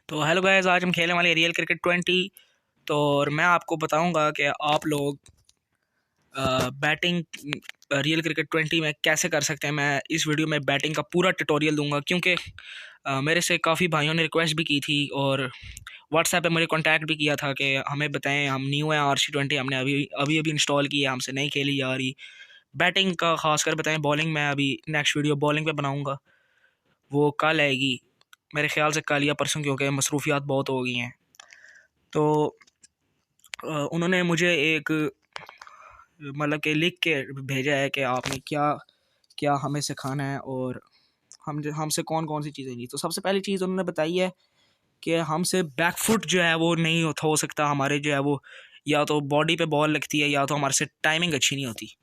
तो hello guys, आज हम खेलने वाले रियल क्रिकेट 20। तो और मैं आपको बताऊंगा कि आप लोग बैटिंग रियल क्रिकेट 20 में कैसे कर सकते हैं। मैं इस वीडियो में बैटिंग का पूरा ट्यूटोरियल दूंगा, क्योंकि मेरे से काफ़ी भाइयों ने रिक्वेस्ट भी की थी और व्हाट्सएप पे मुझे कांटेक्ट भी किया था कि हमें बताएं, हम न्यू हैं RC20, हमने अभी अभी अभी इंस्टॉल किया, हमसे नहीं खेली जा रही। बैटिंग का खासकर बताएं। बॉलिंग मैं अभी नेक्स्ट वीडियो बॉलिंग पे बनाऊँगा, वो कल आएगी मेरे ख्याल से, कल या परसों, क्योंकि मसरूफियात बहुत हो गई हैं। तो उन्होंने मुझे एक मतलब कि लिख के भेजा है कि आपने क्या क्या हमें सिखाना है और हमसे कौन कौन सी चीज़ें नहीं। तो सबसे पहली चीज़ उन्होंने बताई है कि हमसे बैकफुट जो है वो नहीं हो सकता। हमारे जो है वो या तो बॉडी पे बॉल लगती है या तो हमारे से टाइमिंग अच्छी नहीं होती।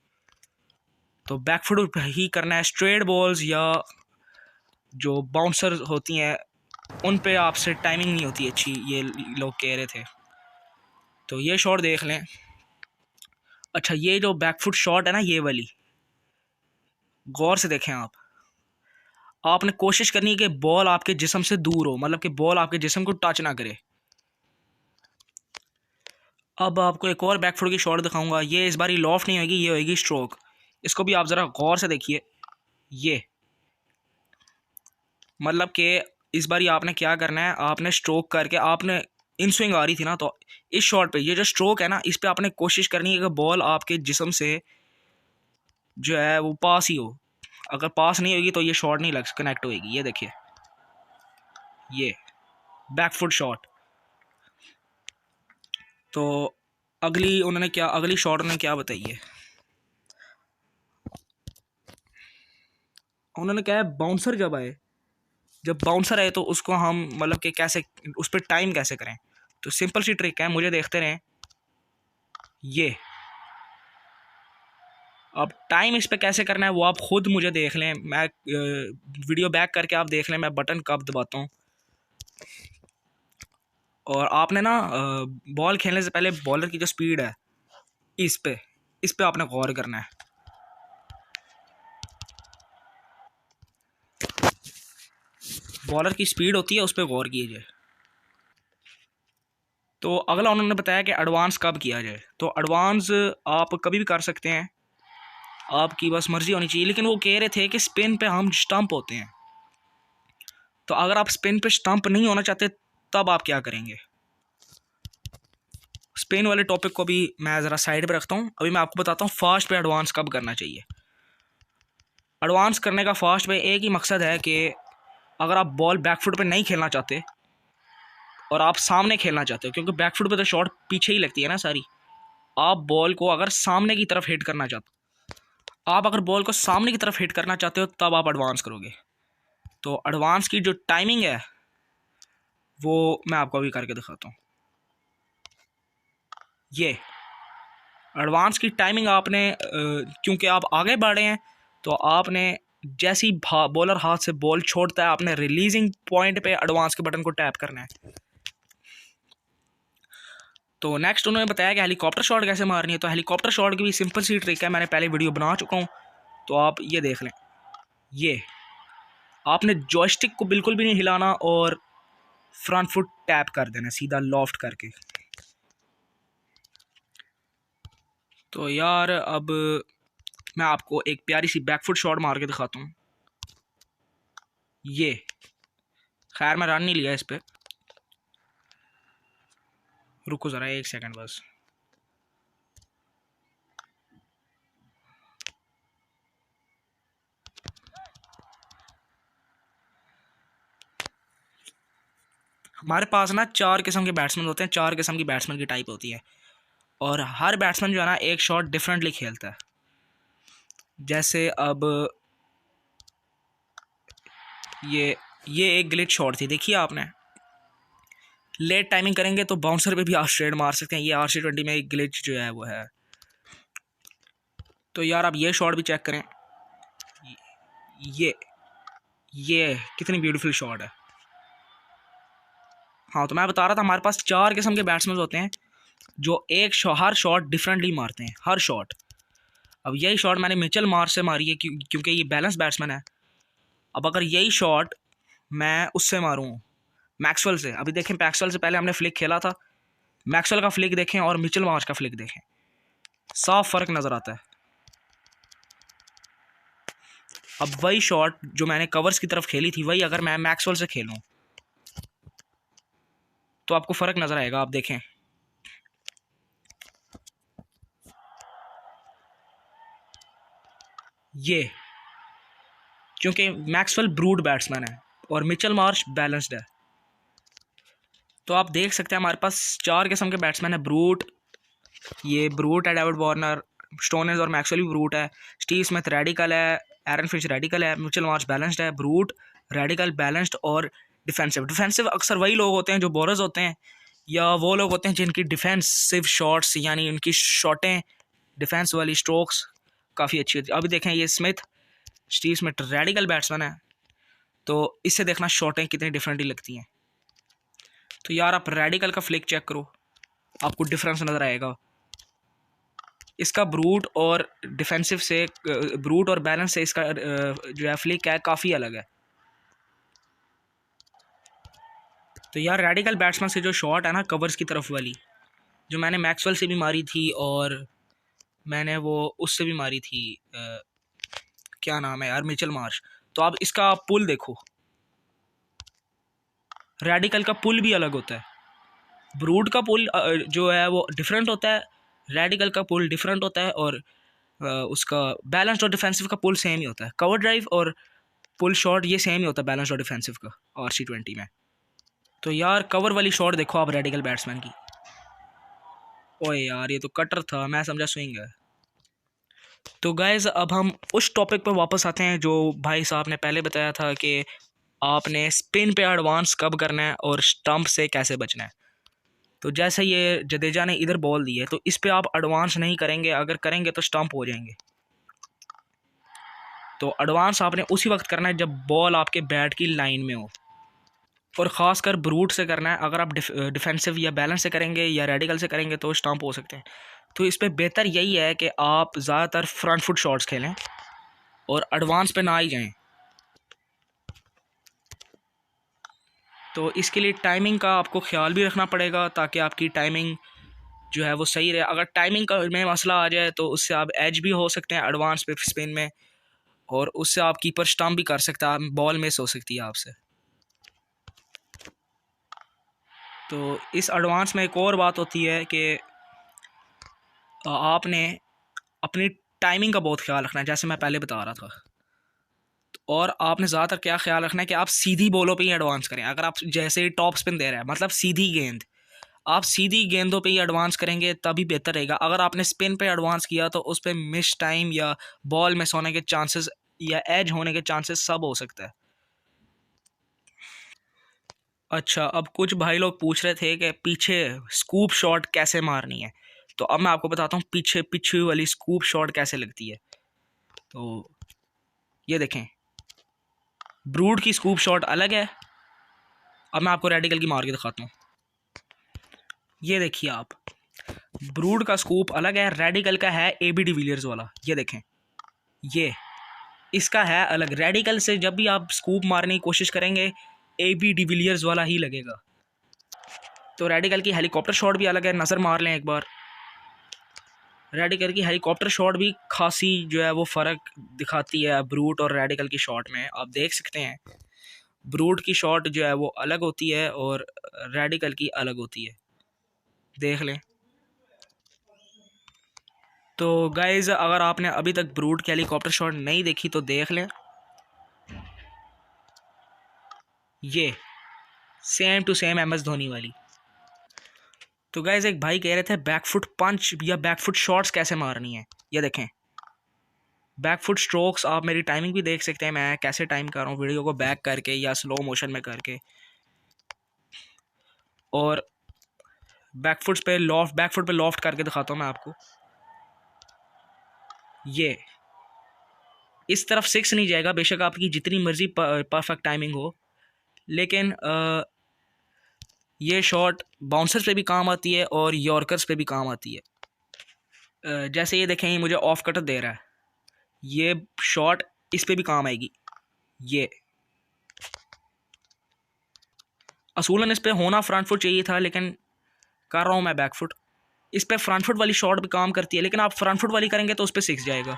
तो बैकफुट ही करना है। स्ट्रेट बॉल्स या जो बाउंसर होती हैं उन पे आपसे टाइमिंग नहीं होती अच्छी, ये लोग कह रहे थे। तो ये शॉट देख लें। अच्छा, ये जो बैकफुट शॉट है ना, ये वाली गौर से देखें आप। आपने कोशिश करनी है कि बॉल आपके जिस्म से दूर हो, मतलब कि बॉल आपके जिस्म को टच ना करे। अब आपको एक और बैकफुट की शॉट दिखाऊंगा। ये इस बार लॉफ्ट नहीं होगी, ये होगी स्ट्रोक। इसको भी आप ज़रा गौर से देखिए। ये मतलब कि इस बार आपने क्या करना है, आपने स्ट्रोक करके, आपने इन स्विंग आ रही थी ना, तो इस शॉट पे ये जो स्ट्रोक है ना, इस पे आपने कोशिश करनी है कि बॉल आपके जिस्म से जो है वो पास ही हो। अगर पास नहीं होगी तो ये शॉट नहीं लग कनेक्ट होएगी। ये देखिए, ये बैकफुट शॉट। तो अगली शॉट उन्होंने क्या बताई है, उन्होंने कहा है बाउंसर जब बाउंसर आए तो उसको हम मतलब कि कैसे उस पर टाइम कैसे करें। तो सिंपल सी ट्रिक है, मुझे देखते रहें। ये अब टाइम इस पे कैसे करना है वो आप खुद मुझे देख लें। मैं वीडियो बैक करके आप देख लें मैं बटन कब दबाता हूँ। और आपने ना बॉल खेलने से पहले बॉलर की जो स्पीड है इस पे आपने गौर करना है। बॉलर की स्पीड होती है, उस पर गौर कीजिए। तो अगला उन्होंने बताया कि एडवांस कब किया जाए। तो एडवांस आप कभी भी कर सकते हैं, आपकी बस मर्जी होनी चाहिए। लेकिन वो कह रहे थे कि स्पिन पे हम स्टंप होते हैं, तो अगर आप स्पिन पे स्टंप नहीं होना चाहते तब आप क्या करेंगे। स्पिन वाले टॉपिक को भी मैं ज़रा साइड पे रखता हूँ। अभी मैं आपको बताता हूँ फास्ट पे एडवांस कब करना चाहिए। एडवांस करने का फास्ट पे एक ही मकसद है कि अगर आप बॉल बैकफुट पे नहीं खेलना चाहते और आप सामने खेलना चाहते हो, क्योंकि बैकफुट पे तो शॉट पीछे ही लगती है ना सारी। आप बॉल को अगर सामने की तरफ हिट करना चाहते हो, आप अगर बॉल को सामने की तरफ हिट करना चाहते हो तब आप एडवांस करोगे। तो एडवांस की जो टाइमिंग है वो मैं आपको अभी करके दिखाता हूँ। ये एडवांस की टाइमिंग आपने क्योंकि आप आगे बढ़े हैं तो आपने जैसे ही बॉलर हाथ से बॉल छोड़ता है, आपने रिलीजिंग पॉइंट पे एडवांस के बटन को टैप करना है। तो नेक्स्ट उन्होंने बताया कि हेलीकॉप्टर शॉट कैसे मारनी है। तो हेलीकॉप्टर शॉट की भी सिंपल सी ट्रिक है, मैंने पहले वीडियो बना चुका हूँ, तो आप ये देख लें। ये आपने जॉयस्टिक को बिल्कुल भी नहीं हिलाना और फ्रंट फुट टैप कर देना सीधा लॉफ्ट करके। तो यार अब मैं आपको एक प्यारी सी बैकफुट शॉट मार के दिखाता हूँ। ये खैर मैं रन नहीं लिया इस पर, रुको ज़रा एक सेकंड बस। हमारे पास ना चार किस्म के बैट्समैन होते हैं, चार किस्म की बैट्समैन की टाइप होती है, और हर बैट्समैन जो है ना एक शॉट डिफरेंटली खेलता है। जैसे अब ये एक ग्लिच शॉट थी, देखिए आपने। लेट टाइमिंग करेंगे तो बाउंसर पे भी आप स्ट्रेट मार सकते हैं। ये RC20 में एक ग्लिच जो है वो है। तो यार आप ये शॉट भी चेक करें। ये ये कितनी ब्यूटीफुल शॉट है। हाँ, तो मैं बता रहा था हमारे पास चार किस्म के बैट्समैन होते हैं जो हर शॉट डिफरेंटली मारते हैं, हर शॉट। अब यही शॉट मैंने मिचेल मार्श से मारी है क्योंकि ये बैलेंस बैट्समैन है। अब अगर यही शॉट मैं उससे मारूँ मैक्सवेल से। अभी देखें, मैक्सवेल से पहले हमने फ्लिक खेला था, मैक्सवेल का फ्लिक देखें और मिचेल मार्श का फ्लिक देखें, साफ फ़र्क नज़र आता है। अब वही शॉट जो मैंने कवर्स की तरफ खेली थी, वही अगर मैं मैक्सवेल से खेलूं तो आपको फ़र्क नज़र आएगा। आप देखें, ये क्योंकि मैक्सवेल ब्रूड बैट्समैन है और मिचेल मार्श बैलेंस्ड है। तो आप देख सकते हैं हमारे पास 4 किस्म के बैट्समैन है। ब्रूट, ये ब्रूट है, डेविड वार्नर, स्टोनिस और मैक्सवेल भी ब्रूट है, स्टीव स्मिथ रेडिकल है, एरन फिंच रेडिकल है, मिचेल मार्श बैलेंस्ड है। ब्रूट, रेडिकल, बैलेंस्ड और डिफेंसिव। डिफेंसिव अक्सर वही लोग होते हैं जो बॉलर्स होते हैं, या वो लोग होते हैं जिनकी डिफेंसिव शॉट्स यानी उनकी शॉटें, डिफेंस वाली स्ट्रोक्स काफ़ी अच्छी होती है। अभी देखें, ये Smith, Steve Smith radical batsman है, तो इससे देखना शॉटें कितनी डिफरेंटली लगती हैं। तो यार आप रेडिकल का फ्लिक चेक करो, आपको डिफरेंस नज़र आएगा। इसका ब्रूट और डिफेंसिव से, ब्रूट और बैलेंस से इसका जो है फ्लिक है काफ़ी अलग है। तो यार रेडिकल बैट्समैन से जो शॉट है ना कवर्स की तरफ वाली, जो मैंने मैक्सवेल से भी मारी थी और मैंने वो उससे भी मारी थी, क्या नाम है यार, मिचेल मार्श। तो आप इसका पुल देखो, रेडिकल का पुल भी अलग होता है। ब्रूट का पुल जो है वो डिफरेंट होता है, रेडिकल का पुल डिफरेंट होता है, और उसका बैलेंस्ड और डिफेंसिव का पुल सेम ही होता है। कवर ड्राइव और पुल शॉट ये सेम ही होता है बैलेंस्ड और डिफेंसिव का RC20 में। तो यार कवर वाली शॉट देखो आप रेडिकल बैट्समैन की, ओए यार ये तो कटर था, मैं समझा स्विंग है। तो गाइज अब हम उस टॉपिक पर वापस आते हैं जो भाई साहब ने पहले बताया था कि आपने स्पिन पे एडवांस कब करना है और स्टंप से कैसे बचना है। तो जैसे ये जडेजा ने इधर बॉल दी है तो इस पे आप एडवांस नहीं करेंगे, अगर करेंगे तो स्टंप हो जाएंगे। तो एडवांस आपने उसी वक्त करना है जब बॉल आपके बैट की लाइन में हो, और ख़ासकर ब्रूट से करना है। अगर आप डिफेंसिव या बैलेंस से करेंगे या रेडिकल से करेंगे तो स्टंप हो सकते हैं। तो इस पर बेहतर यही है कि आप ज़्यादातर फ्रंट फुट शॉट्स खेलें और एडवांस पे ना ही जाएं। तो इसके लिए टाइमिंग का आपको ख्याल भी रखना पड़ेगा ताकि आपकी टाइमिंग जो है वो सही रहे। अगर टाइमिंग का में मसला आ जाए तो उससे आप एज भी हो सकते हैं एडवांस पे स्पिन में, और उससे आप कीपर स्टंप भी कर सकता है, बॉल मिस हो सकती है आपसे। तो इस एडवांस में एक और बात होती है कि आपने अपनी टाइमिंग का बहुत ख्याल रखना है, जैसे मैं पहले बता रहा था। और आपने ज़्यादातर क्या ख्याल रखना है कि आप सीधी बॉलों पे ही एडवांस करें। अगर आप जैसे ही टॉप स्पिन दे रहे हैं, मतलब सीधी गेंद, आप सीधी गेंदों पे ही एडवांस करेंगे तभी बेहतर रहेगा। अगर आपने स्पिन पे एडवांस किया तो उस पर मिस टाइम या बॉल मिस होने के चांसेस या एज होने के चांसेस सब हो सकता है। अच्छा, अब कुछ भाई लोग पूछ रहे थे कि पीछे स्कूप शॉट कैसे मारनी है, तो अब मैं आपको बताता हूँ पीछे पीछे वाली स्कूप शॉट कैसे लगती है। तो ये देखें, ब्रूड की स्कूप शॉट अलग है। अब मैं आपको रेडिकल की मार के दिखाता हूँ। ये देखिए आप, ब्रूड का स्कूप अलग है, रेडिकल का है AB डिविलियर्स वाला। ये देखें, ये इसका है अलग। रेडिकल से जब भी आप स्कूप मारने की कोशिश करेंगे AB डिविलियर्स वाला ही लगेगा। तो रेडिकल की हेलीकॉप्टर शॉट भी अलग है, नज़र मार लें एक बार। रेडिकल की हेलीकॉप्टर शॉट भी खासी जो है वो फ़र्क दिखाती है ब्रूट और रेडिकल की शॉट में। आप देख सकते हैं ब्रूट की शॉट जो है वो अलग होती है और रेडिकल की अलग होती है, देख लें। तो गाइज़ अगर आपने अभी तक ब्रूट की हेलीकॉप्टर शॉट नहीं देखी तो देख लें, ये same to same MS Dhoni वाली। तो गाइज़ एक भाई कह रहे थे बैकफुट पंच या बैकफुट शॉट्स कैसे मारनी है। ये देखें, बैकफुट स्ट्रोक्स आप मेरी टाइमिंग भी देख सकते हैं, मैं कैसे टाइम कर रहा हूँ वीडियो को बैक करके या स्लो मोशन में करके। और बैकफुट पे लॉफ्ट करके दिखाता हूँ मैं आपको। ये इस तरफ 6 नहीं जाएगा, बेशक आपकी जितनी मर्जी परफेक्ट टाइमिंग हो, लेकिन ये शॉट बाउंसर्स पे भी काम आती है और यॉर्कर्स पे भी काम आती है। जैसे ये देखें, ये मुझे ऑफ कटर दे रहा है, ये शॉट इस पे भी काम आएगी। ये असूलन इस पे होना फ्रंट फुट चाहिए था, लेकिन कर रहा हूँ मैं बैक फुट। इस पे फ्रंट फुट वाली शॉट भी काम करती है, लेकिन आप फ्रंट फुट वाली करेंगे तो उस पर 6 जाएगा।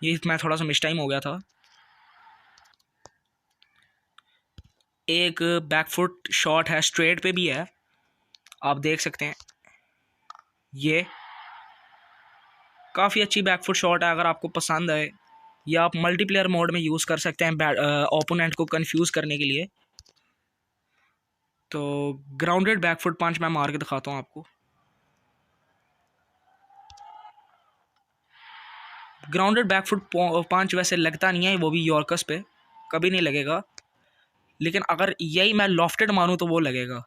ये मैं थोड़ा सा मिस टाइम हो गया था। एक बैक फुट शॉट है, स्ट्रेट पे भी है, आप देख सकते हैं। ये काफ़ी अच्छी बैक फुट शॉट है। अगर आपको पसंद आए, या आप मल्टीप्लेयर मोड में यूज़ कर सकते हैं ओपोनेंट को कंफ्यूज करने के लिए। तो ग्राउंडेड बैक फुट पंच मैं मार के दिखाता हूँ आपको। ग्राउंडेड बैक फुट पंच वैसे लगता नहीं है, वो भी यॉर्कस पे कभी नहीं लगेगा, लेकिन अगर यही मैं लॉफ्टेड मारूं तो वो लगेगा।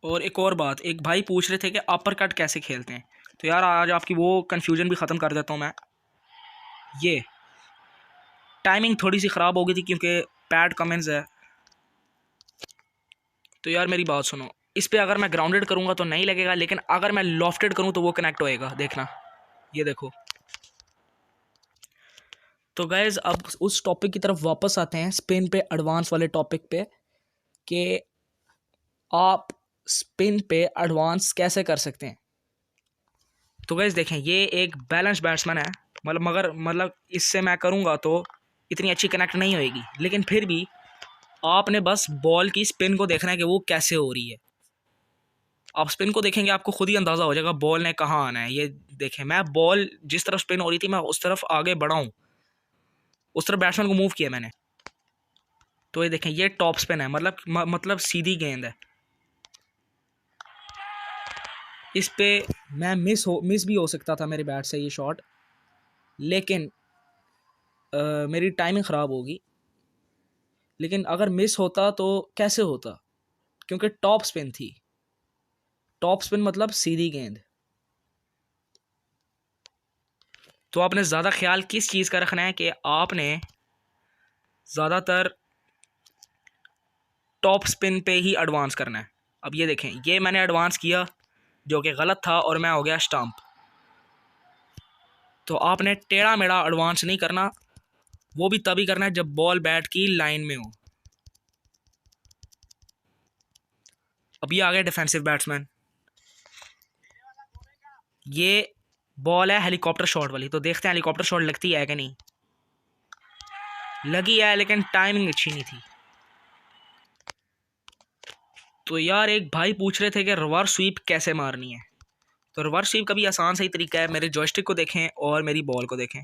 और एक और बात, एक भाई पूछ रहे थे कि अपर कट कैसे खेलते हैं, तो यार आज आपकी वो कन्फ्यूजन भी ख़त्म कर देता हूँ मैं। ये टाइमिंग थोड़ी सी ख़राब हो गई थी क्योंकि पैड कमेंस है। तो यार मेरी बात सुनो, इस पर अगर मैं ग्राउंडेड करूँगा तो नहीं लगेगा, लेकिन अगर मैं लॉफ्टेड करूँ तो वो कनेक्ट होएगा, देखना। ये देखो। तो गाइज अब उस टॉपिक की तरफ वापस आते हैं, स्पिन पे एडवांस वाले टॉपिक पे, कि आप स्पिन पे एडवांस कैसे कर सकते हैं। तो गाइज देखें, ये एक बैलेंस बैट्समैन है, मतलब इससे मैं करूँगा तो इतनी अच्छी कनेक्ट नहीं होएगी, लेकिन फिर भी आपने बस बॉल की स्पिन को देखना है कि वो कैसे हो रही है। आप स्पिन को देखेंगे आपको खुद ही अंदाज़ा हो जाएगा बॉल ने कहाँ आना है। ये देखें, मैं बॉल जिस तरफ स्पिन हो रही थी मैं उस तरफ आगे बढ़ा हूँ, उस तरफ बैट्समैन को मूव किया मैंने। तो ये देखें, ये टॉप स्पिन है, मतलब सीधी गेंद है। इस पे मैं मिस भी हो सकता था मेरे बैट से ये शॉट, लेकिन मेरी टाइमिंग ख़राब होगी। लेकिन अगर मिस होता तो कैसे होता, क्योंकि टॉप स्पिन थी। टॉप स्पिन मतलब सीधी गेंद। तो आपने ज़्यादा ख्याल किस चीज़ का रखना है कि आपने ज़्यादातर टॉप स्पिन पे ही एडवांस करना है। अब ये देखें, ये मैंने एडवांस किया जो कि गलत था और मैं हो गया स्टंप। तो आपने टेढ़ा मेढ़ा एडवांस नहीं करना, वो भी तभी करना है जब बॉल बैट की लाइन में हो। अब ये आ गया डिफेंसिव बैट्समैन। ये बॉल है हेलीकॉप्टर शॉट वाली, तो देखते हैं हेलीकॉप्टर शॉट लगती है कि नहीं। लगी है, लेकिन टाइमिंग अच्छी नहीं थी। तो यार एक भाई पूछ रहे थे कि रिवर्स स्वीप कैसे मारनी है। तो रिवर्स स्वीप का भी आसान सही तरीका है, मेरे जॉयस्टिक को देखें और मेरी बॉल को देखें।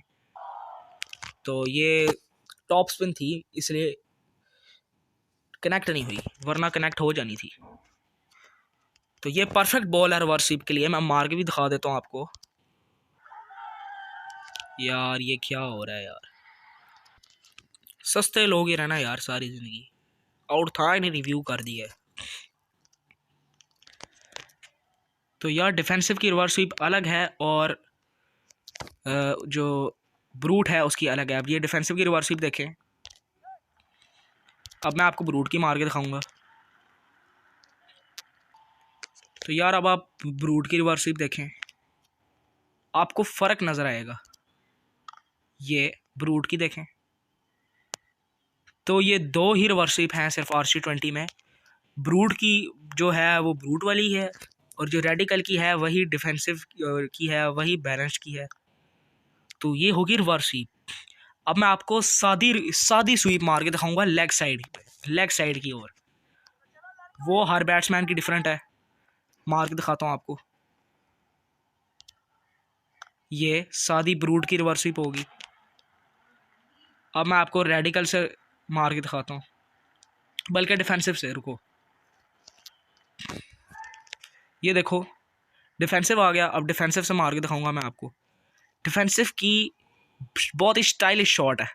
तो ये टॉप स्पिन थी इसलिए कनेक्ट नहीं हुई, वरना कनेक्ट हो जानी थी। तो ये परफेक्ट बॉल है रिवर्स स्वीप के लिए, मैं मार के भी दिखा देता हूँ आपको। यार ये क्या हो रहा है यार, सस्ते लोग ही रहना यार सारी ज़िंदगी। आउट था, इन्हें रिव्यू कर दिया। तो यार डिफेंसिव की रिवर्स स्वीप अलग है और जो ब्रूट है उसकी अलग है। अब ये डिफेंसिव की रिवर्स स्वीप देखें, अब मैं आपको ब्रूट की मार के दिखाऊंगा। तो यार अब आप ब्रूट की रिवर्स स्वीप देखें, आपको फ़र्क नज़र आएगा। ये ब्रूट की देखें, तो ये दो ही रिवर्स स्वीप हैं सिर्फ RC20 में। ब्रूट की जो है वो ब्रूट वाली है, और जो रेडिकल की है वही डिफेंसिव की है, वही बैलेंस की है। तो ये होगी रिवर्स स्वीप। अब मैं आपको सादी स्वीप मार के दिखाऊंगा लेग साइड की ओर। वो हर बैट्समैन की डिफरेंट है, मार के दिखाता हूँ आपको। ये सादी ब्रूट की रिवर्स स्वीप होगी। अब मैं आपको रेडिकल से मार के दिखाता हूँ, बल्कि डिफेंसिव से। रुको, ये देखो डिफेंसिव आ गया। अब डिफेंसिव से मार के दिखाऊंगा मैं आपको। डिफेंसिव की बहुत ही स्टाइलिश शॉट है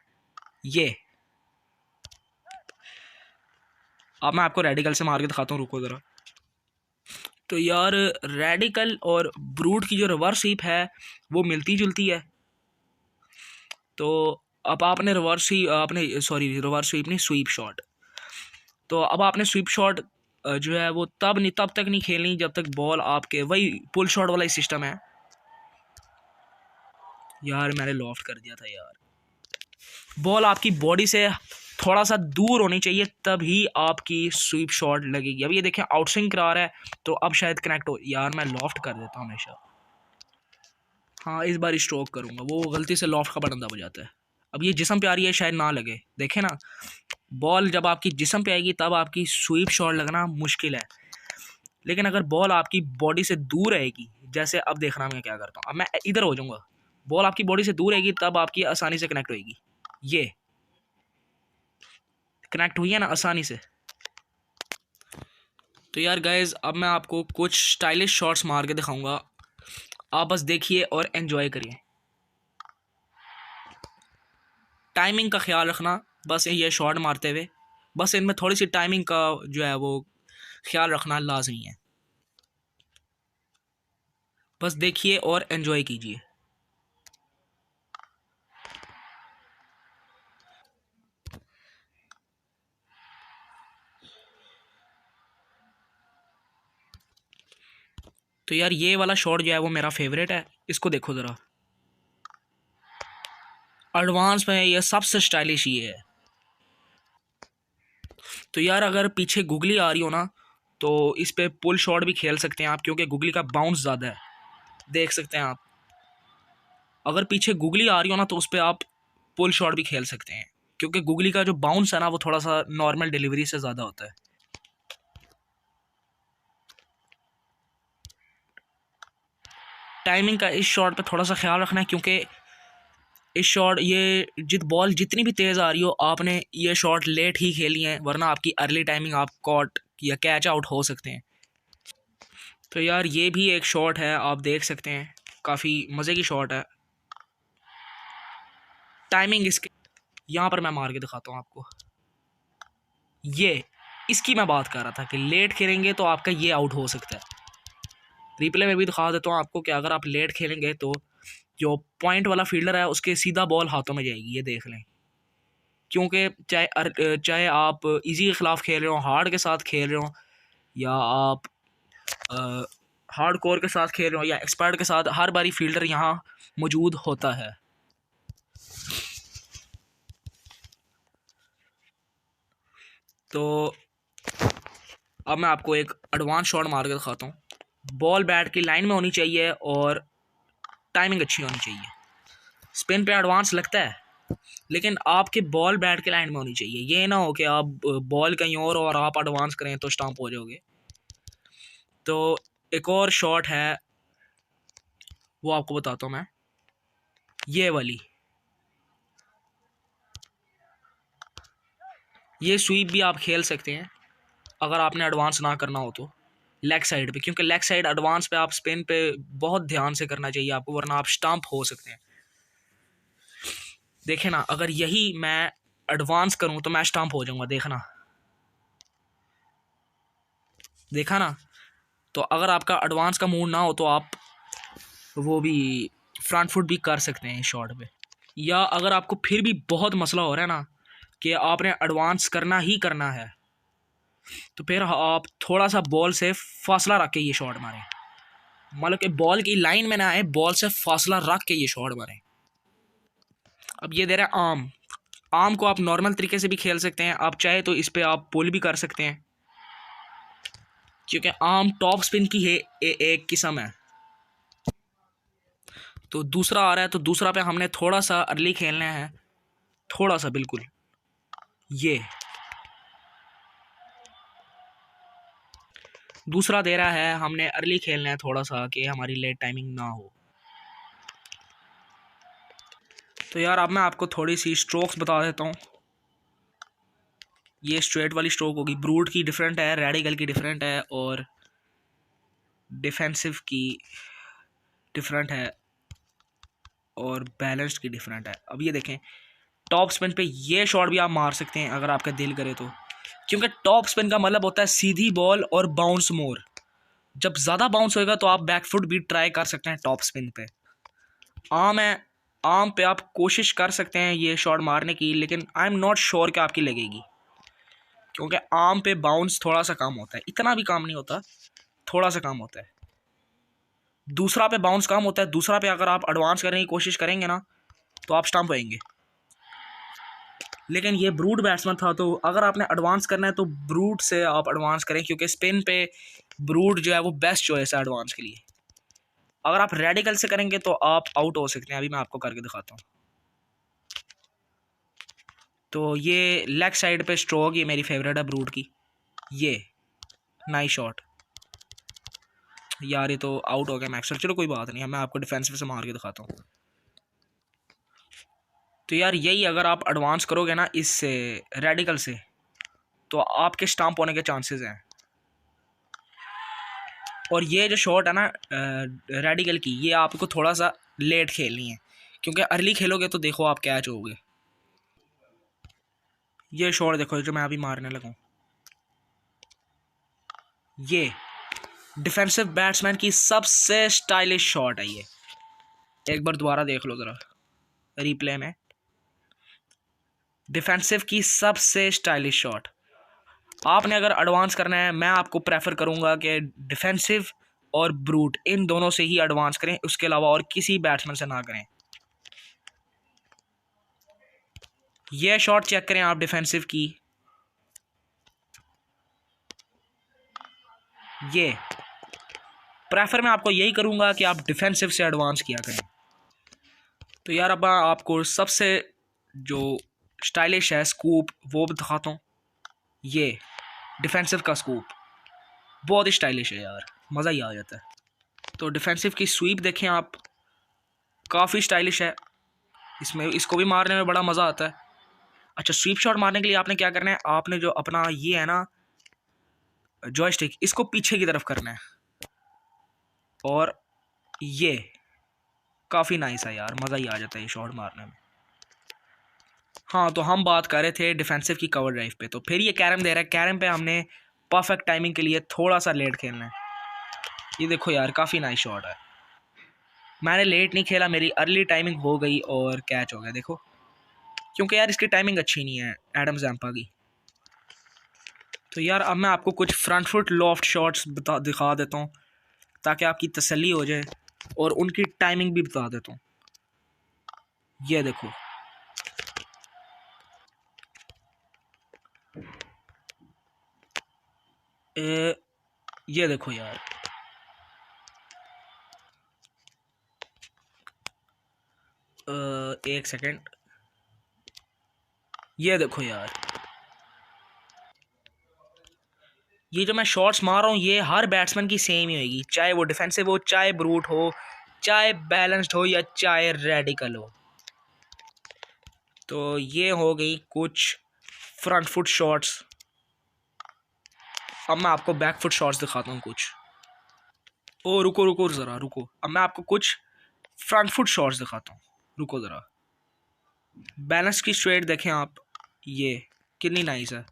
ये। अब मैं आपको रेडिकल से मार के दिखाता हूँ, रुको ज़रा। तो यार रेडिकल और ब्रूट की जो रिवर्स स्वीप है वो मिलती जुलती है। तो अब आपने रिवर्स स्वीप नहीं, स्वीप शॉट। तो अब आपने स्वीप शॉट जो है वो तब तक नहीं खेलनी जब तक बॉल आपके, वही पुल शॉट वाला ही सिस्टम है। यार मैंने लॉफ्ट कर दिया था यार। बॉल आपकी बॉडी से थोड़ा सा दूर होनी चाहिए, तभी आपकी स्वीप शॉट लगेगी। अब ये देखें आउट स्विंग करा रहा है, तो अब शायद कनेक्ट हो। यार मैं लॉफ्ट कर देता हूँ हमेशा। हाँ इस बार स्ट्रोक करूँगा, वो गलती से लॉफ्ट का बटन दब जाता है। अब ये जिस्म पे आ रही है, शायद ना लगे। देखे ना, बॉल जब आपकी जिस्म पे आएगी तब आपकी स्वीप शॉट लगना मुश्किल है। लेकिन अगर बॉल आपकी बॉडी से दूर रहेगी, जैसे अब देखना मैं क्या करता हूँ, अब मैं इधर हो जाऊँगा, बॉल आपकी बॉडी से दूर रहेगी तब आपकी आसानी से कनेक्ट होएगी। ये कनेक्ट हुई है ना आसानी से। तो यार गाइज अब मैं आपको कुछ स्टाइलिश शॉट्स मार के दिखाऊंगा, आप बस देखिए और एंजॉय करिए। टाइमिंग का ख्याल रखना, बस ये शॉट मारते हुए बस इनमें थोड़ी सी टाइमिंग का जो है वो ख्याल रखना लाजमी है। बस देखिए और एंजॉय कीजिए। तो यार ये वाला शॉट जो है वो मेरा फेवरेट है, इसको देखो ज़रा। एडवांस में ये सबसे स्टाइलिश ये है। तो यार अगर पीछे गुगली आ रही हो ना, तो इस पे पुल शॉट भी खेल सकते हैं आप, क्योंकि गुगली का बाउंस ज़्यादा है, देख सकते हैं आप। अगर पीछे गुगली आ रही हो ना, तो उस पर आप पुल शॉट भी खेल सकते हैं, क्योंकि गुगली का जो बाउंस है ना वो थोड़ा सा नॉर्मल डिलीवरी से ज़्यादा होता है। टाइमिंग का इस शॉट पे थोड़ा सा ख्याल रखना है, क्योंकि इस शॉट ये बॉल जितनी भी तेज़ आ रही हो, आपने ये शॉट लेट ही खेली है, वरना आपकी अर्ली टाइमिंग आप कॉट या कैच आउट हो सकते हैं। तो यार ये भी एक शॉट है, आप देख सकते हैं, काफ़ी मज़े की शॉट है। टाइमिंग इसके यहाँ पर मैं मार के दिखाता हूँ आपको। ये इसकी मैं बात कर रहा था कि लेट खेलेंगे तो आपका ये आउट हो सकता है। रिप्ले में भी दिखा देता हूँ आपको कि अगर आप लेट खेलेंगे तो जो पॉइंट वाला फील्डर है उसके सीधा बॉल हाथों में जाएगी, ये देख लें। क्योंकि चाहे आप इजी के ख़िलाफ़ खेल रहे हो, हार्ड के साथ खेल रहे हो, या आप हार्ड कोर के साथ खेल रहे हो या एक्सपर्ट के साथ, हर बारी फील्डर यहाँ मौजूद होता है। तो अब मैं आपको एक एडवांस शॉट मार के दिखाता हूँ। बॉल बैट की लाइन में होनी चाहिए और टाइमिंग अच्छी होनी चाहिए। स्पिन पे एडवांस लगता है, लेकिन आपके बॉल बैट के लाइन में होनी चाहिए। ये ना हो कि आप बॉल कहीं और आप एडवांस करें तो स्टंप हो जाओगे। तो एक और शॉट है, वो आपको बताता हूँ मैं। ये वाली, ये स्वीप भी आप खेल सकते हैं अगर आपने एडवांस ना करना हो तो, लेग साइड पे, क्योंकि लेग साइड एडवांस पे आप स्पिन पे बहुत ध्यान से करना चाहिए आपको, वरना आप स्टंप हो सकते हैं। देखे ना, अगर यही मैं एडवांस करूं तो मैं स्टंप हो जाऊंगा, देखना, देखा ना। तो अगर आपका एडवांस का मूड ना हो तो आप वो भी फ्रंट फुट भी कर सकते हैं इस शॉट पे। या अगर आपको फिर भी बहुत मसला हो रहा है ना कि आपने एडवांस करना ही करना है, तो फिर आप थोड़ा सा बॉल से फासला रख के ये शॉट मारें। मतलब कि बॉल की लाइन में ना आए, बॉल से फासला रख के ये शॉट मारें। अब ये दे रहा है आर्म। आर्म को आप नॉर्मल तरीके से भी खेल सकते हैं, आप चाहे तो इस पर आप पुल भी कर सकते हैं, क्योंकि आर्म टॉप स्पिन की है एक किस्म है। तो दूसरा आ रहा है, तो दूसरा पे हमने थोड़ा सा अर्ली खेलना है, थोड़ा सा बिल्कुल। ये दूसरा दे रहा है, हमने अर्ली खेलना है थोड़ा सा कि हमारी लेट टाइमिंग ना हो। तो यार अब मैं आपको थोड़ी सी स्ट्रोक्स बता देता हूँ। ये स्ट्रेट वाली स्ट्रोक होगी, ब्रूट की डिफरेंट है, रेडिकल की डिफरेंट है, और डिफेंसिव की डिफरेंट है, और बैलेंस्ड की डिफरेंट है। अब ये देखें, टॉप स्पिन पे ये शॉट भी आप मार सकते हैं अगर आपका दिल करे तो, क्योंकि टॉप स्पिन का मतलब होता है सीधी बॉल और बाउंस मोर। जब ज़्यादा बाउंस होएगा तो आप बैकफुट भी ट्राई कर सकते हैं टॉप स्पिन पे। आम है, आम पे आप कोशिश कर सकते हैं ये शॉट मारने की, लेकिन आई एम नॉट श्योर कि आपकी लगेगी, क्योंकि आम पे बाउंस थोड़ा सा कम होता है, इतना भी कम नहीं होता, थोड़ा सा कम होता है। दूसरा पे बाउंस कम होता है, दूसरा पे अगर आप एडवांस करने की कोशिश करेंगे ना तो आप स्टंप होएंगे। लेकिन ये ब्रूट बैट्समैन था, तो अगर आपने एडवांस करना है तो ब्रूट से आप एडवांस करें, क्योंकि स्पिन पे ब्रूट जो है वो बेस्ट चॉइस है एडवांस के लिए। अगर आप रेडिकल से करेंगे तो आप आउट हो सकते हैं। अभी मैं आपको करके दिखाता हूँ। तो ये लेग साइड पे स्ट्रोक, ये मेरी फेवरेट है ब्रूट की। ये नाइस शॉट यार, ये तो आउट हो गया मैक्सवेल। चलो कोई बात नहीं है, मैं आपको डिफेंसिव से मार के दिखाता हूँ। तो यार यही, अगर आप एडवांस करोगे ना इससे रेडिकल से, तो आपके स्टंप होने के चांसेस हैं। और ये जो शॉट है ना रेडिकल की, ये आपको थोड़ा सा लेट खेलनी है, क्योंकि अर्ली खेलोगे तो देखो आप कैच होगे। ये शॉट देखो जो मैं अभी मारने लगा हूँ, ये डिफेंसिव बैट्समैन की सबसे स्टाइलिश शॉट है ये। एक बार दोबारा देख लो ज़रा रिप्ले में, डिफेंसिव की सबसे स्टाइलिश शॉट। आपने अगर एडवांस करना है, मैं आपको प्रेफर करूंगा कि डिफेंसिव और ब्रूट इन दोनों से ही एडवांस करें, उसके अलावा और किसी बैट्समैन से ना करें। यह शॉट चेक करें आप डिफेंसिव की, ये प्रेफर मैं आपको यही करूंगा कि आप डिफेंसिव से एडवांस किया करें। तो यार अब आपको सबसे जो स्टाइलिश है स्कूप वो दिखाता हूँ। ये डिफेंसिव का स्कूप बहुत ही स्टाइलिश है यार, मज़ा ही आ जाता है। तो डिफेंसिव की स्वीप देखें आप, काफ़ी स्टाइलिश है, इसमें इसको भी मारने में बड़ा मज़ा आता है। अच्छा, स्वीप शॉट मारने के लिए आपने क्या करना है, आपने जो अपना ये है ना जॉयस्टिक, इसको पीछे की तरफ करना है, और ये काफ़ी नाइस है यार, मज़ा ही आ जाता है ये शॉट मारने में। हाँ, तो हम बात कर रहे थे डिफेंसिव की कवर ड्राइव पे, तो फिर ये कैरम दे रहा है। कैरम पे हमने परफेक्ट टाइमिंग के लिए थोड़ा सा लेट खेलना है। ये देखो यार, काफ़ी नाइस शॉट है। मैंने लेट नहीं खेला, मेरी अर्ली टाइमिंग हो गई और कैच हो गया देखो, क्योंकि यार इसकी टाइमिंग अच्छी नहीं है एडम जैम्पा की। तो यार अब मैं आपको कुछ फ्रंट फुट लॉफ्ट शॉट्स दिखा देता हूँ, ताकि आपकी तसल्ली हो जाए, और उनकी टाइमिंग भी बता देता हूँ। ये देखो, ये देखो यार, एक सेकेंड, ये देखो यार, ये जो मैं शॉट्स मार रहा हूँ ये हर बैट्समैन की सेम ही होगी, चाहे वो डिफेंसिव हो, चाहे ब्रूट हो, चाहे बैलेंस्ड हो, या चाहे रेडिकल हो। तो ये हो गई कुछ फ्रंट फुट शॉट्स। अब मैं आपको बैक फुट शॉट्स दिखाता हूँ कुछ। ओ रुको रुको ज़रा रुको, अब मैं आपको कुछ फ्रंट फुट शॉट्स दिखाता हूँ, रुको ज़रा। बैलेंस की स्ट्रेट देखें आप, ये कितनी नाइस है।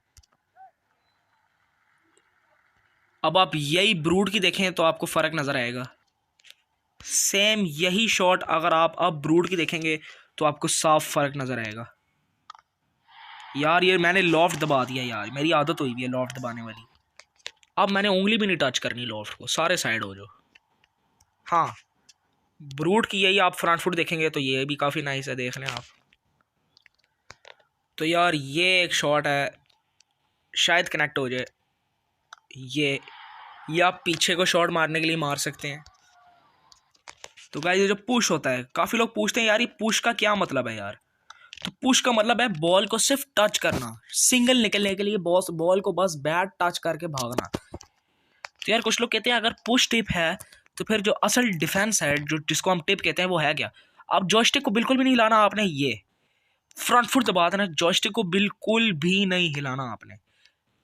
अब आप यही ब्रूट की देखें तो आपको फ़र्क नज़र आएगा। सेम यही शॉट अगर आप अब ब्रूट की देखेंगे तो आपको साफ फ़र्क नज़र आएगा। यार ये मैंने लॉफ्ट दबा दिया यार, मेरी आदत हुई भी है लॉफ्ट दबाने वाली। अब मैंने उंगली भी नहीं टच करनी लॉफ्ट को, सारे साइड हो जाओ। हाँ, ब्रूट की यही आप फ्रंट फुट देखेंगे तो ये भी काफ़ी नाइस है, देख लें आप। तो यार ये एक शॉट है, शायद कनेक्ट हो जाए। ये आप पीछे को शॉट मारने के लिए मार सकते हैं। तो गाइस ये जो पुश होता है, काफ़ी लोग पूछते हैं यार ये पुश का क्या मतलब है यार। तो पुश का मतलब है बॉल को सिर्फ टच करना, सिंगल निकलने के लिए बॉल को बस बैट टच करके भागना। तो यार कुछ लोग कहते हैं अगर पुश टिप है तो फिर जो असल डिफेंस है, जो जिसको हम टिप कहते हैं, वो है क्या। अब जॉयस्टिक को बिल्कुल भी नहीं हिलाना आपने, ये फ्रंट फुट दबा देना, जॉयस्टिक को बिल्कुल भी नहीं हिलाना आपने।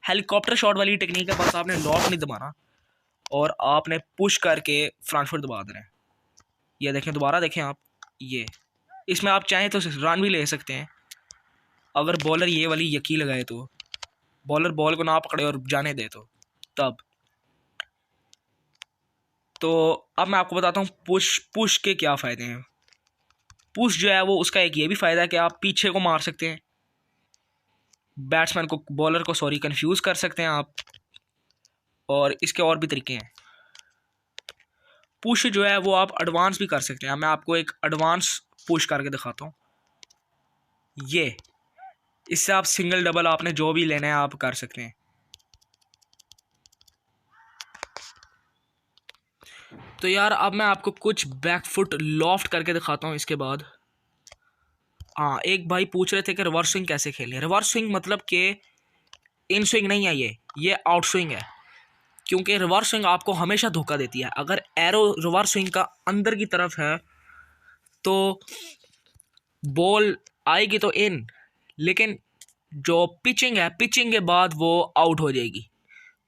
हेलीकॉप्टर शॉट वाली टेक्निक है, बस आपने लॉक नहीं दबाना और आपने पुश करके फ्रंट फुट दबा देना है। ये देखें, दोबारा देखें आप, ये इसमें आप चाहें तो रन भी ले सकते हैं, अगर बॉलर ये वाली यकी लगाए तो, बॉलर बॉल को ना पकड़े और जाने दे तो तब। तो अब मैं आपको बताता हूँ पुश के क्या फ़ायदे हैं। पुश जो है वो उसका एक ये भी फ़ायदा है कि आप पीछे को मार सकते हैं, बैट्समैन को, बॉलर को सॉरी, कंफ्यूज कर सकते हैं आप, और इसके और भी तरीके हैं। पुश जो है वो आप एडवांस भी कर सकते हैं। मैं आपको एक एडवांस पुश करके दिखाता हूँ। ये इससे आप सिंगल डबल आपने जो भी लेना है आप कर सकते हैं। तो यार अब मैं आपको कुछ बैकफुट लॉफ्ट करके दिखाता हूँ इसके बाद। हाँ, एक भाई पूछ रहे थे कि रिवर्स स्विंग कैसे खेलनी है। रिवर्स स्विंग मतलब कि इन स्विंग नहीं है, ये आउट स्विंग है। क्योंकि रिवर्स स्विंग आपको हमेशा धोखा देती है। अगर एरो रिवर्स स्विंग का अंदर की तरफ है तो बॉल आएगी तो इन, लेकिन जो पिचिंग है, पिचिंग के बाद वो आउट हो जाएगी।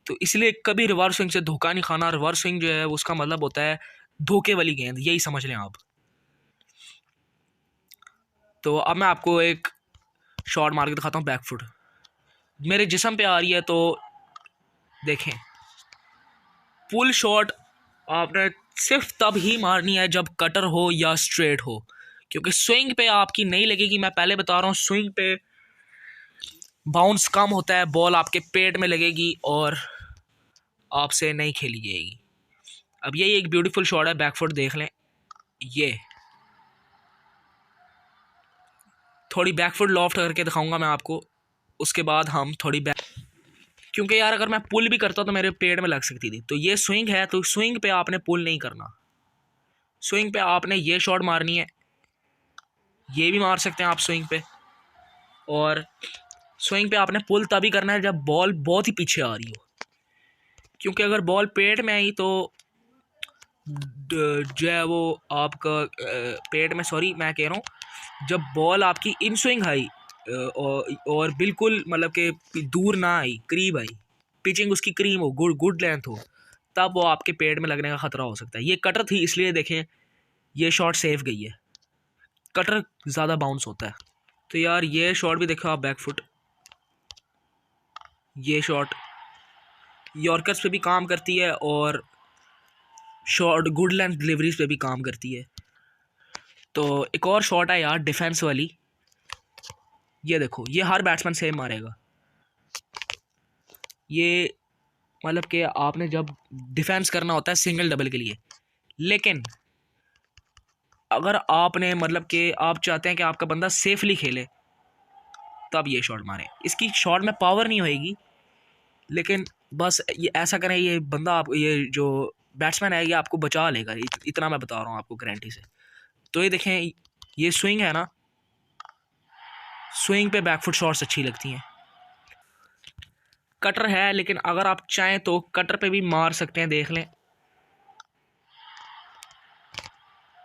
तो इसलिए कभी रिवर्स स्विंग से धोखा नहीं खाना। रिवर्स स्विंग जो है उसका मतलब होता है धोखे वाली गेंद, यही समझ लें आप। तो अब मैं आपको एक शॉट मार के दिखाता हूँ बैकफुट। मेरे जिस्म पे आ रही है तो देखें। पुल शॉट आपने सिर्फ तब ही मारनी है जब कटर हो या स्ट्रेट हो, क्योंकि स्विंग पे आपकी नहीं लगेगी। मैं पहले बता रहा हूँ, स्विंग पे बाउंस कम होता है, बॉल आपके पेट में लगेगी और आपसे नहीं खेली जाएगी। अब यही एक ब्यूटीफुल शॉट है बैकफुट, देख लें। ये थोड़ी बैकफुट लॉफ्ट करके दिखाऊंगा मैं आपको, उसके बाद हम थोड़ी बैक, क्योंकि यार अगर मैं पुल भी करता तो मेरे पेट में लग सकती थी। तो ये स्विंग है, तो स्विंग पे आपने पुल नहीं करना। स्विंग पे आपने ये शॉट मारनी है, ये भी मार सकते हैं आप स्विंग पे। और स्विंग पे आपने पुल तभी करना है जब बॉल बहुत ही पीछे आ रही हो, क्योंकि अगर बॉल पेट में आई तो जो है वो आपका पेट में, सॉरी मैं कह रहा हूँ, जब बॉल आपकी इन स्विंग आई और बिल्कुल मतलब कि दूर ना आई, करीब आई, पिचिंग उसकी करीब हो, गुड गुड लेंथ हो, तब वो आपके पेट में लगने का खतरा हो सकता है। ये कटर थी इसलिए देखें ये शॉट सेफ गई है, कटर ज़्यादा बाउंस होता है। तो यार ये शॉट भी देखो आप बैकफुट, ये शॉट यॉर्कर्स पे भी काम करती है और शॉर्ट गुड लेंथ डिलीवरीज पे भी काम करती है। तो एक और शॉट है यार डिफेंस वाली, ये देखो, ये हर बैट्समैन सेम मारेगा। ये मतलब कि आपने जब डिफेंस करना होता है सिंगल डबल के लिए, लेकिन अगर आपने मतलब कि आप चाहते हैं कि आपका बंदा सेफली खेले तब ये शॉट मारें। इसकी शॉट में पावर नहीं होएगी, लेकिन बस ये ऐसा करें, ये बंदा आप, ये जो बैट्समैन है ये आपको बचा लेगा, इतना मैं बता रहा हूँ आपको गारंटी से। तो ये देखें, ये स्विंग है ना, स्विंग पे बैकफुट शॉट्स अच्छी लगती हैं। कटर है, लेकिन अगर आप चाहें तो कटर पे भी मार सकते हैं, देख लें,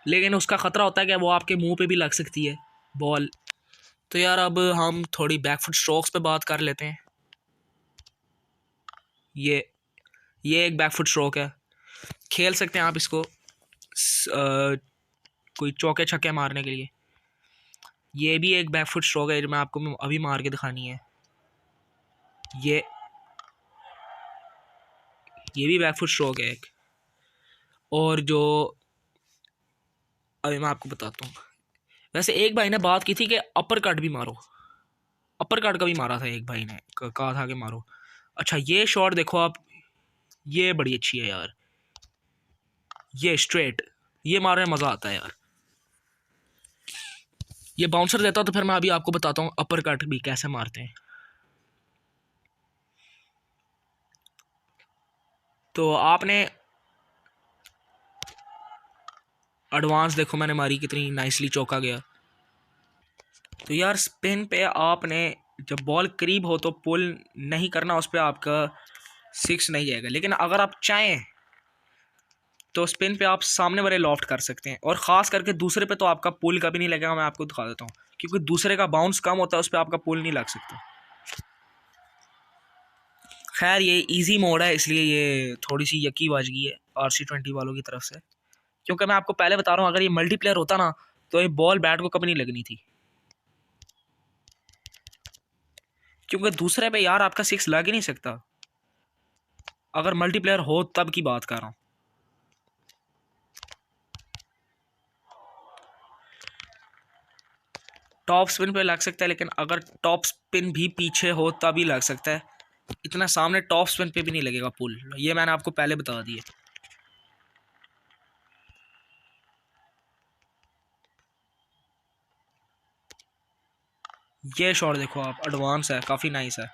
लेकिन उसका ख़तरा होता है कि वो आपके मुंह पे भी लग सकती है बॉल। तो यार अब हम थोड़ी बैकफुट स्ट्रोक्स पे बात कर लेते हैं। ये ये एक बैकफुट स्ट्रोक है, खेल सकते हैं आप इसको कोई चौके छक्के मारने के लिए। ये भी एक बैकफुट स्ट्रोक है जो मैं आपको अभी मार के दिखानी है। ये ये भी बैकफुट स्ट्रोक है एक। और जो अभी मैं आपको बताता हूँ, वैसे एक भाई ने बात की थी कि अपर कट भी मारो, अपर कट का भी मारा था एक भाई ने, कहा था कि मारो। अच्छा ये शॉट देखो आप, ये बड़ी अच्छी है यार, ये स्ट्रेट, ये मारने में मज़ा आता है यार। ये बाउंसर देता तो फिर मैं अभी आपको बताता हूँ अपर कट भी कैसे मारते हैं। तो आपने एडवांस देखो मैंने मारी, कितनी नाइसली चौका गया। तो यार स्पिन पे आपने जब बॉल करीब हो तो पुल नहीं करना, उस पर आपका सिक्स नहीं जाएगा। लेकिन अगर आप चाहें तो स्पिन पे आप सामने वाले लॉफ्ट कर सकते हैं, और ख़ास करके दूसरे पे तो आपका पुल कभी नहीं लगेगा। मैं आपको दिखा देता हूँ, क्योंकि दूसरे का बाउंस कम होता है, उस पर आपका पुल नहीं लग सकता। खैर ये इजी मोड है, इसलिए ये थोड़ी सी यकी बज गई है RC20 वालों की तरफ से, क्योंकि मैं आपको पहले बता रहा हूँ अगर ये मल्टीप्लेयर होता ना तो ये बॉल बैट को कभी नहीं लगनी थी, क्योंकि दूसरे पे यार आपका सिक्स लग ही नहीं सकता। अगर मल्टीप्लेयर हो तब की बात कर रहा हूँ। टॉप स्पिन पे लग सकता है, लेकिन अगर टॉप स्पिन भी पीछे हो तभी लग सकता है, इतना सामने टॉप स्पिन पे भी नहीं लगेगा पुल, ये मैंने आपको पहले बता दिया। ये शॉट देखो आप, एडवांस है, काफ़ी नाइस है।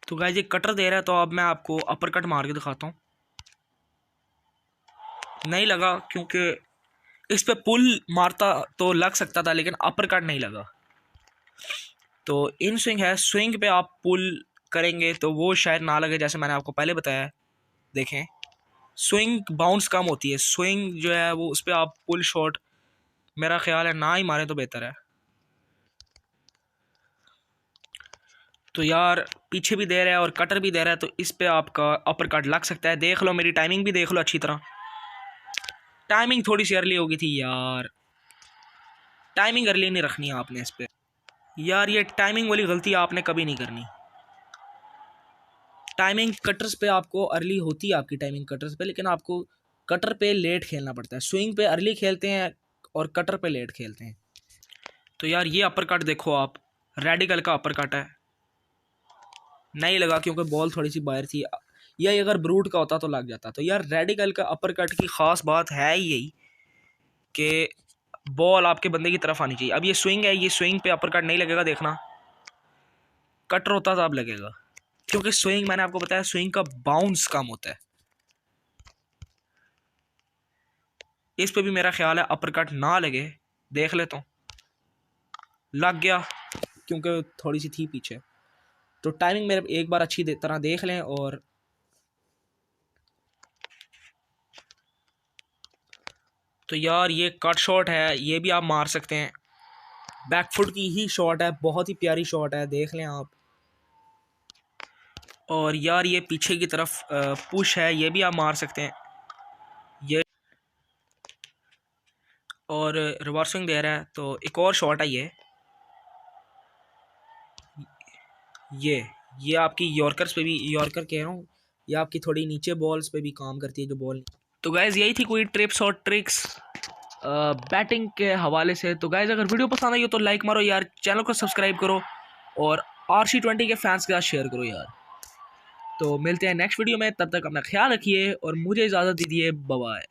तो गाइस ये कटर दे रहा है, तो अब मैं आपको अपर कट मार के दिखाता हूँ। नहीं लगा, क्योंकि इस पे पुल मारता तो लग सकता था, लेकिन अपर कट नहीं लगा। तो इन स्विंग है, स्विंग पे आप पुल करेंगे तो वो शायद ना लगे, जैसे मैंने आपको पहले बताया। देखें, स्विंग बाउंस कम होती है, स्विंग जो है वो उस पर आप पुल शॉट मेरा ख्याल है ना ही मारें तो बेहतर है। तो यार पीछे भी दे रहा है और कटर भी दे रहा है, तो इस पे आपका अपर कट लग सकता है। देख लो, मेरी टाइमिंग भी देख लो अच्छी तरह। टाइमिंग थोड़ी सी अर्ली हो गई थी यार, टाइमिंग अर्ली नहीं रखनी है आपने इस पे। यार ये टाइमिंग वाली गलती आपने कभी नहीं करनी। टाइमिंग कटर्स पे आपको अर्ली होती है, आपकी टाइमिंग कटर्स पे, लेकिन आपको कटर पे लेट खेलना पड़ता है। स्विंग पे अर्ली खेलते हैं और कटर पे लेट खेलते हैं। तो यार ये अपर कट देखो आप, रेडिकल का अपर कट है, नहीं लगा क्योंकि बॉल थोड़ी सी बाहर थी। या अगर ब्रूट का होता तो लग जाता। तो यार रेडिकल का अपर कट की ख़ास बात है यही कि बॉल आपके बंदे की तरफ आनी चाहिए। अब ये स्विंग है, ये स्विंग पे अपर कट नहीं लगेगा, देखना। कटर होता तो अब लगेगा, क्योंकि स्विंग मैंने आपको बताया स्विंग का बाउंस कम होता है। इस पे भी मेरा ख्याल है अपर कट ना लगे, देख लेता हूँ। लग गया, क्योंकि थोड़ी सी थी पीछे। तो टाइमिंग मेरे एक बार अच्छी तरह देख लें। और तो यार ये कट शॉट है, ये भी आप मार सकते हैं। बैकफुट की ही शॉट है, बहुत ही प्यारी शॉट है, देख लें आप। और यार ये पीछे की तरफ पुश है, ये भी आप मार सकते हैं। ये और रिवर्सिंग दे रहा है, तो एक और शॉट है ये आपकी यॉर्कर्स पे भी, यॉर्कर कह रहा हूँ, ये आपकी थोड़ी नीचे बॉल्स पे भी काम करती है जो बॉल। तो गाइज यही थी कोई टिप्स और ट्रिक्स बैटिंग के हवाले से। तो गाइज अगर वीडियो पसंद आई हो तो लाइक मारो यार, चैनल को सब्सक्राइब करो और RC20 के फैंस के साथ शेयर करो यार। तो मिलते हैं नेक्स्ट वीडियो में, तब तक अपना ख्याल रखिए और मुझे इजाज़त दीजिए। Bye bye.